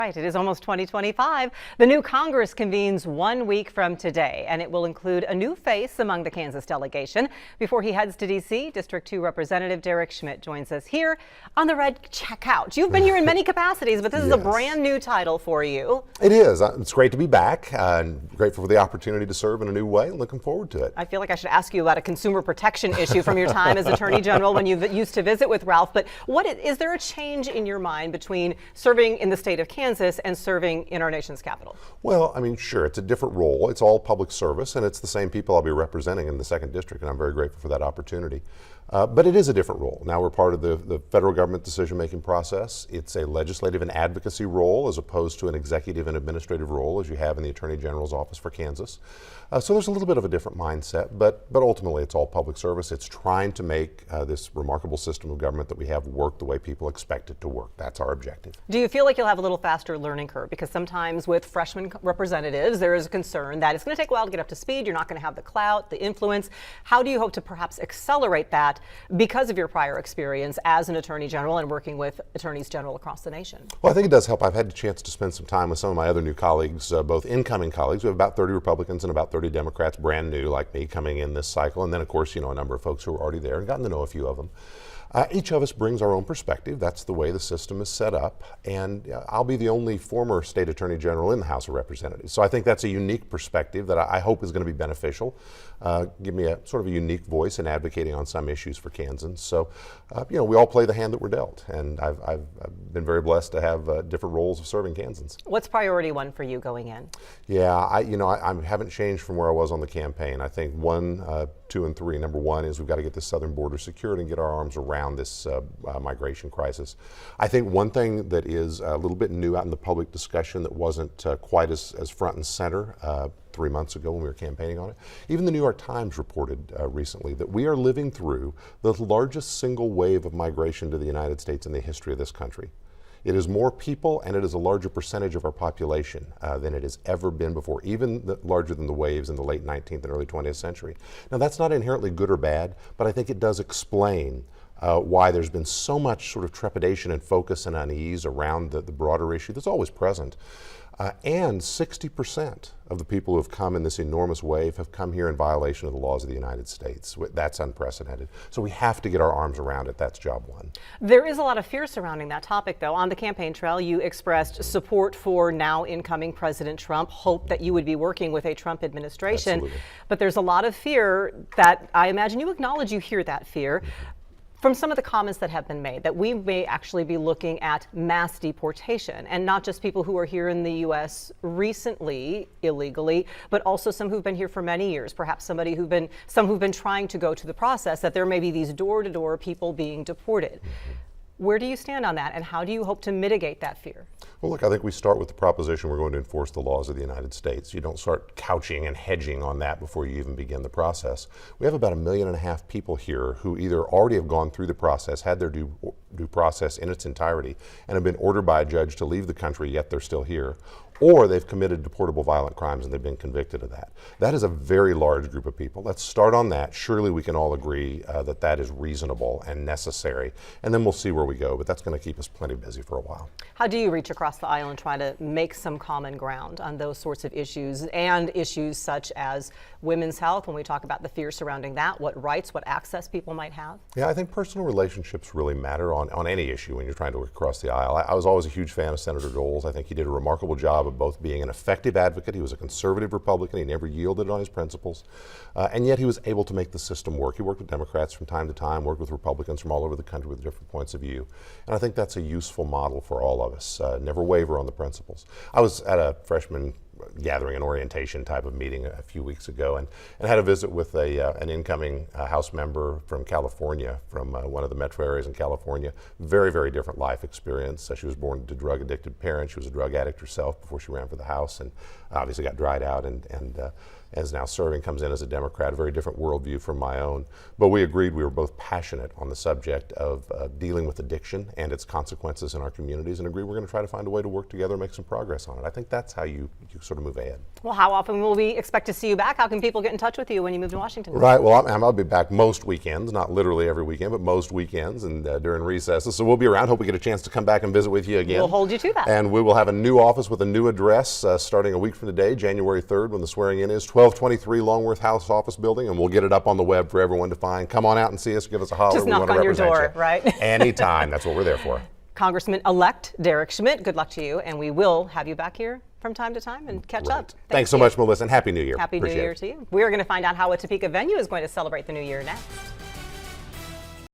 Right, it is almost 2025. The new Congress convenes 1 week from today, and it will include a new face among the Kansas delegation. Before he heads to D.C., District 2 Representative Derek Schmidt joins us here on the red couch. You've been here in many capacities, but this is a brand new title for you. It is. It's great to be back. Grateful for the opportunity to serve in a new way and looking forward to it. I feel like I should ask you about a consumer protection issue from your time as Attorney General when you used to visit with Ralph. But is there a change in your mind between serving in the state of Kansas and serving in our nation's capital? Well, I mean, sure, it's a different role. It's all public service, and it's the same people I'll be representing in the 2nd District, and I'm very grateful for that opportunity. But it is a different role. Now we're part of the federal government decision-making process. It's a legislative and advocacy role as opposed to an executive and administrative role as you have in the Attorney General's office for Kansas. So there's a little bit of a different mindset, but ultimately it's all public service. It's trying to make this remarkable system of government that we have work the way people expect it to work. That's our objective. Do you feel like you'll have a little faster learning curve? Because sometimes with freshman representatives, there is a concern that it's going to take a while to get up to speed. You're not going to have the clout, the influence. How do you hope to perhaps accelerate that because of your prior experience as an Attorney General and working with attorneys general across the nation? Well, I think it does help. I've had the chance to spend some time with some of my other new colleagues, both incoming colleagues. We have about 30 Republicans and about 30 Democrats, brand new like me, coming in this cycle. And then, of course, a number of folks who are already there and gotten to know a few of them. Each of us brings our own perspective. That's the way the system is set up. And I'll be the only former state attorney general in the House of Representatives. So I think that's a unique perspective that I hope is going to be beneficial. Give me a sort of a unique voice in advocating on some issues for Kansans. So, we all play the hand that we're dealt. And I've been very blessed to have different roles of serving Kansans. What's priority one for you going in? Yeah, I haven't changed from where I was on the campaign. I think 1, 2, and 3. Number 1 is we've got to get the southern border secured and get our arms around this migration crisis. I think one thing that is a little bit new out in the public discussion that wasn't quite as front and center 3 months ago when we were campaigning on it. Even the New York Times reported recently that we are living through the largest single wave of migration to the United States in the history of this country. It is more people and it is a larger percentage of our population than it has ever been before, even larger than the waves in the late 19th and early 20th century. Now that's not inherently good or bad, but I think it does explain why there's been so much sort of trepidation and focus and unease around the broader issue that's always present. And 60% of the people who have come in this enormous wave have come here in violation of the laws of the United States. That's unprecedented. So we have to get our arms around it. That's job one. There is a lot of fear surrounding that topic, though. On the campaign trail, you expressed support for now incoming President Trump, hope that you would be working with a Trump administration. Absolutely. But there's a lot of fear that I imagine you acknowledge you hear that fear. From some of the comments that have been made, that we may actually be looking at mass deportation, and not just people who are here in the U.S. recently, illegally, but also some who've been here for many years, perhaps some who've been trying to go to the process, that there may be these door-to-door people being deported. Where do you stand on that, and how do you hope to mitigate that fear? Well, look, I think we start with the proposition we're going to enforce the laws of the United States. You don't start couching and hedging on that before you even begin the process. We have about 1.5 million people here who either already have gone through the process, had their due process in its entirety, and have been ordered by a judge to leave the country, yet they're still here, or they've committed deportable violent crimes and they've been convicted of that. That is a very large group of people. Let's start on that. Surely we can all agree that that is reasonable and necessary, and then we'll see where we go, but that's going to keep us plenty busy for a while. How do you reach across the aisle and try to make some common ground on those sorts of issues, and issues such as women's health, when we talk about the fear surrounding that, what rights, what access people might have? Yeah, I think personal relationships really matter on any issue when you're trying to work across the aisle. I was always a huge fan of Senator Dole's. I think he did a remarkable job of both being an effective advocate. He was a conservative Republican. He never yielded on his principles. And yet he was able to make the system work. He worked with Democrats from time to time, worked with Republicans from all over the country with different points of view. And I think that's a useful model for all of us. Never waver on the principles. I was at a freshman gathering, an orientation type of meeting a few weeks ago, and had a visit with an incoming House member from California, from one of the metro areas in California. Very, very different life experience. She was born to drug-addicted parents. She was a drug addict herself before she ran for the House, and obviously got dried out and is now serving, comes in as a Democrat, a very different worldview from my own. But we agreed we were both passionate on the subject of dealing with addiction and its consequences in our communities, and agreed we're going to try to find a way to work together and make some progress on it. I think that's how you sort sort of move ahead. Well, how often will we expect to see you back? How can people get in touch with you when you move to Washington? Right. Well, I'll be back most weekends, not literally every weekend, but most weekends and during recesses. So we'll be around. Hope we get a chance to come back and visit with you again. We'll hold you to that. And we will have a new office with a new address starting a week from today, January 3rd, when the swearing in is 1223 Longworth House Office Building, and we'll get it up on the web for everyone to find. Come on out and see us. Give us a holler. Just We knock want to on your represent door, you. right? Anytime. That's what we're there for. Congressman-elect Derek Schmidt, good luck to you, and we will have you back here from time to time and catch up. Thanks so much, Melissa, and Happy New Year. Happy New Year to you. We are going to find out how a Topeka venue is going to celebrate the new year next.